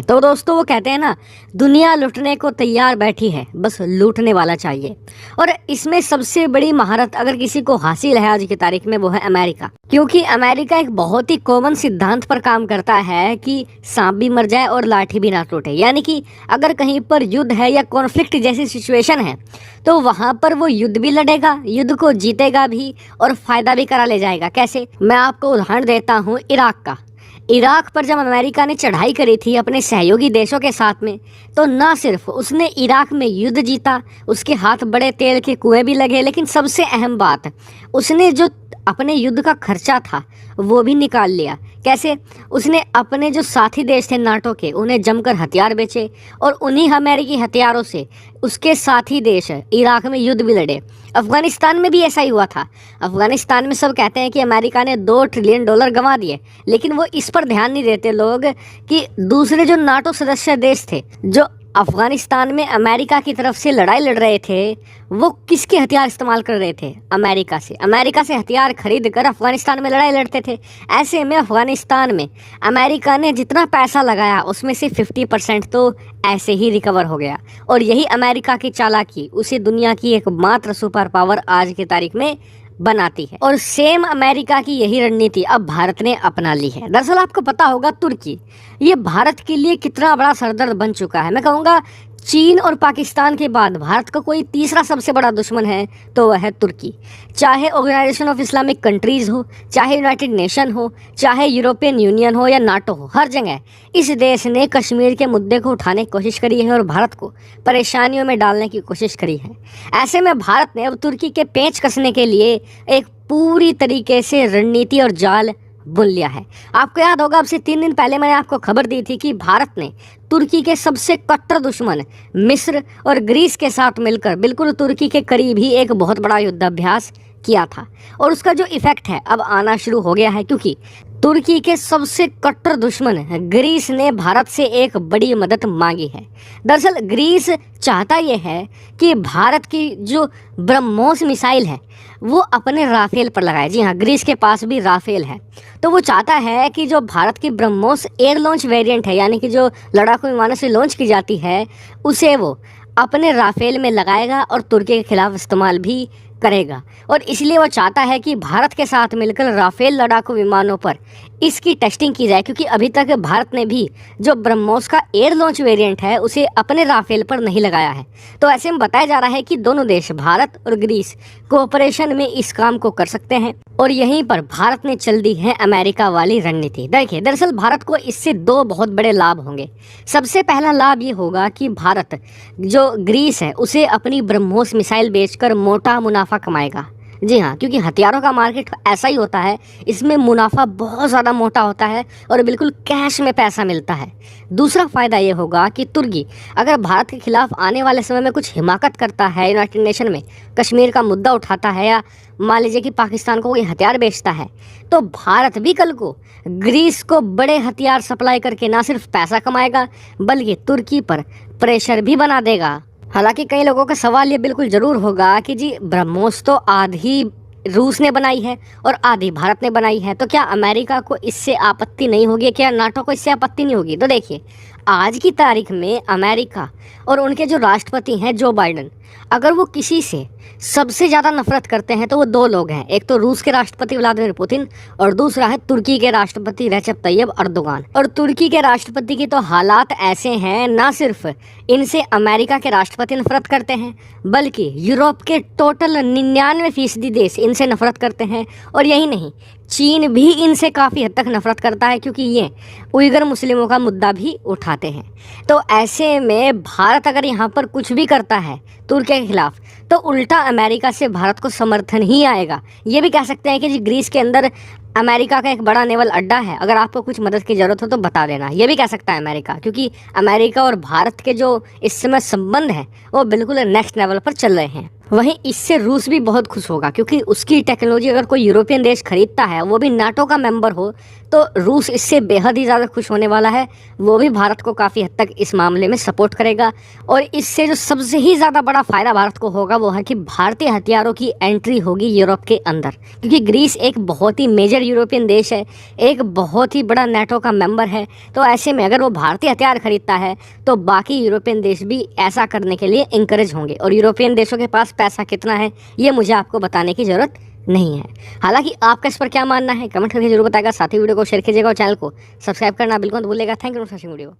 तो दोस्तों वो कहते हैं ना, दुनिया लुटने को तैयार बैठी है, बस लूटने वाला चाहिए। और इसमें सबसे बड़ी महारत अगर किसी को हासिल है आज की तारीख में, वो है अमेरिका। क्योंकि अमेरिका एक बहुत ही कॉमन सिद्धांत पर काम करता है कि सांप भी मर जाए और लाठी भी ना टूटे। यानी कि अगर कहीं पर युद्ध है या कॉन्फ्लिक्ट जैसी सिचुएशन है तो वहां पर वो युद्ध भी लड़ेगा, युद्ध को जीतेगा भी और फायदा भी करा ले जाएगा। कैसे? मैं आपको उदाहरण देता हूँ इराक का। इराक पर जब अमेरिका ने चढ़ाई करी थी अपने सहयोगी देशों के साथ में, तो ना सिर्फ उसने इराक में युद्ध जीता, उसके हाथ बड़े तेल के कुएं भी लगे, लेकिन सबसे अहम बात, उसने जो अपने युद्ध का खर्चा था वो भी निकाल लिया। कैसे? उसने अपने जो साथी देश थे नाटो के, उन्हें जमकर हथियार बेचे और उन्हीं अमेरिकी हथियारों से उसके साथी देश इराक में युद्ध भी लड़े। अफगानिस्तान में भी ऐसा ही हुआ था। अफगानिस्तान में सब कहते हैं कि अमेरिका ने $2 ट्रिलियन गंवा दिए, लेकिन वो इस पर ध्यान नहीं देते लोग कि दूसरे जो नाटो सदस्य देश थे जो अफगानिस्तान में अमेरिका की तरफ से लड़ाई लड़ रहे थे, वो किसके हथियार इस्तेमाल कर रहे थे? अमेरिका से हथियार खरीद कर अफगानिस्तान में लड़ाई लड़ते थे। ऐसे में अफगानिस्तान में अमेरिका ने जितना पैसा लगाया उसमें से 50% तो ऐसे ही रिकवर हो गया। और यही अमेरिका की चालाकी उसे दुनिया की एकमात्र सुपर पावर आज की तारीख में बनाती है। और सेम अमेरिका की यही रणनीति अब भारत ने अपना ली है। दरअसल आपको पता होगा, तुर्की ये भारत के लिए कितना बड़ा सरदर्द बन चुका है। मैं कहूँगा चीन और पाकिस्तान के बाद भारत का कोई तीसरा सबसे बड़ा दुश्मन है तो वह है तुर्की। चाहे ऑर्गेनाइजेशन ऑफ इस्लामिक कंट्रीज़ हो, चाहे यूनाइटेड नेशन हो, चाहे यूरोपियन यूनियन हो या नाटो हो, हर जगह इस देश ने कश्मीर के मुद्दे को उठाने की कोशिश करी है और भारत को परेशानियों में डालने की कोशिश करी है। ऐसे में भारत ने अब तुर्की के पेंच कसने के लिए एक पूरी तरीके से रणनीति और जाल बुन लिया है। आपको याद होगा, अब से 3 दिन पहले मैंने आपको खबर दी थी कि भारत ने तुर्की के सबसे कट्टर दुश्मन मिस्र और ग्रीस के साथ मिलकर बिल्कुल तुर्की के करीब ही एक बहुत बड़ा युद्धाभ्यास किया था। और उसका जो इफेक्ट है अब आना शुरू हो गया है, क्योंकि तुर्की के सबसे कट्टर दुश्मन ग्रीस ने भारत से एक बड़ी मदद मांगी है। दरअसल ग्रीस चाहता यह है कि भारत की जो ब्रह्मोस मिसाइल है वो अपने राफेल पर लगाए। जी हाँ, ग्रीस के पास भी राफेल है, तो वो चाहता है कि जो भारत की ब्रह्मोस एयर लॉन्च वेरिएंट है, यानी कि जो लड़ाकू विमानों से लॉन्च की जाती है, उसे वो अपने राफेल में लगाएगा और तुर्की के खिलाफ इस्तेमाल भी करेगा। और इसलिए वो चाहता है कि भारत के साथ मिलकर राफेल लड़ाकू विमानों पर इसकी टेस्टिंग की जाए, क्योंकि अभी तक भारत ने भी जो ब्रह्मोस का एयर लॉन्च वेरिएंट है उसे अपने राफेल पर नहीं लगाया है। तो ऐसे में बताया जा रहा है कि दोनों देश, भारत और ग्रीस, कोऑपरेशन में इस काम को कर सकते हैं। और यहीं पर भारत ने चल दी है अमेरिका वाली रणनीति। देखिए, दरअसल भारत को इससे 2 बहुत बड़े लाभ होंगे। सबसे पहला लाभ ये होगा कि भारत जो ग्रीस है उसे अपनी ब्रह्मोस मिसाइल बेचकर मोटा मुनाफा कमाएगा। जी हाँ, क्योंकि हथियारों का मार्केट ऐसा ही होता है, इसमें मुनाफा बहुत ज़्यादा मोटा होता है और बिल्कुल कैश में पैसा मिलता है। दूसरा फ़ायदा ये होगा कि तुर्की अगर भारत के खिलाफ आने वाले समय में कुछ हिमाकत करता है, यूनाइटेड नेशन में कश्मीर का मुद्दा उठाता है, या मान लीजिए कि पाकिस्तान को कोई हथियार बेचता है, तो भारत भी कल को ग्रीस को बड़े हथियार सप्लाई करके ना सिर्फ पैसा कमाएगा बल्कि तुर्की पर प्रेशर भी बना देगा। हालांकि कई लोगों का सवाल ये बिल्कुल ज़रूर होगा कि जी ब्रह्मोस तो आधी रूस ने बनाई है और आधी भारत ने बनाई है, तो क्या अमेरिका को इससे आपत्ति नहीं होगी, क्या नाटो को इससे आपत्ति नहीं होगी? तो देखिए, आज की तारीख में अमेरिका और उनके जो राष्ट्रपति हैं जो बाइडन, अगर वो किसी से सबसे ज़्यादा नफरत करते हैं तो वो 2 लोग हैं। एक तो रूस के राष्ट्रपति व्लादिमीर पुतिन और दूसरा है तुर्की के राष्ट्रपति रेसेप तैयब अर्दोगान। और तुर्की के राष्ट्रपति की तो हालात ऐसे हैं, ना सिर्फ इनसे अमेरिका के राष्ट्रपति नफरत करते हैं बल्कि यूरोप के टोटल 99% देश इनसे नफरत करते हैं। और यही नहीं, चीन भी इनसे काफ़ी हद तक नफरत करता है, क्योंकि ये उइगर मुस्लिमों का मुद्दा भी उठाते हैं। तो ऐसे में भारत अगर यहाँ पर कुछ भी करता है तुर्की के खिलाफ, तो उल्टा अमेरिका से भारत को समर्थन ही आएगा। ये भी कह सकते हैं कि जी ग्रीस के अंदर अमेरिका का एक बड़ा नेवल अड्डा है, अगर आपको कुछ मदद की ज़रूरत हो तो बता देना, ये भी कह सकता है अमेरिका, क्योंकि अमेरिका और भारत के जो इस समय संबंध हैं वो बिल्कुल नेक्स्ट लेवल पर चल रहे हैं। वहीं इससे रूस भी बहुत खुश होगा, क्योंकि उसकी टेक्नोलॉजी अगर कोई यूरोपियन देश खरीदता है, वो भी नाटो का मेंबर हो, तो रूस इससे बेहद ही ज़्यादा खुश होने वाला है। वो भी भारत को काफ़ी हद तक इस मामले में सपोर्ट करेगा। और इससे जो सबसे ही ज़्यादा बड़ा फ़ायदा भारत को होगा वो है कि भारतीय हथियारों की एंट्री होगी यूरोप के अंदर, क्योंकि ग्रीस एक बहुत ही मेजर यूरोपियन देश है, एक बहुत ही बड़ा नाटो का मेंबर है। तो ऐसे में अगर वो भारतीय हथियार खरीदता है तो बाकी यूरोपियन देश भी ऐसा करने के लिए इंकरेज होंगे। और यूरोपियन देशों के पास पैसा कितना है ये मुझे आपको बताने की ज़रूरत नहीं है। हालांकि आपका इस पर क्या मानना है कमेंट करके जरूर बताएगा। साथ ही वीडियो को शेयर कीजिएगा और चैनल को सब्सक्राइब करना बिल्कुल मत भूलिएगा। Thank you for watching video.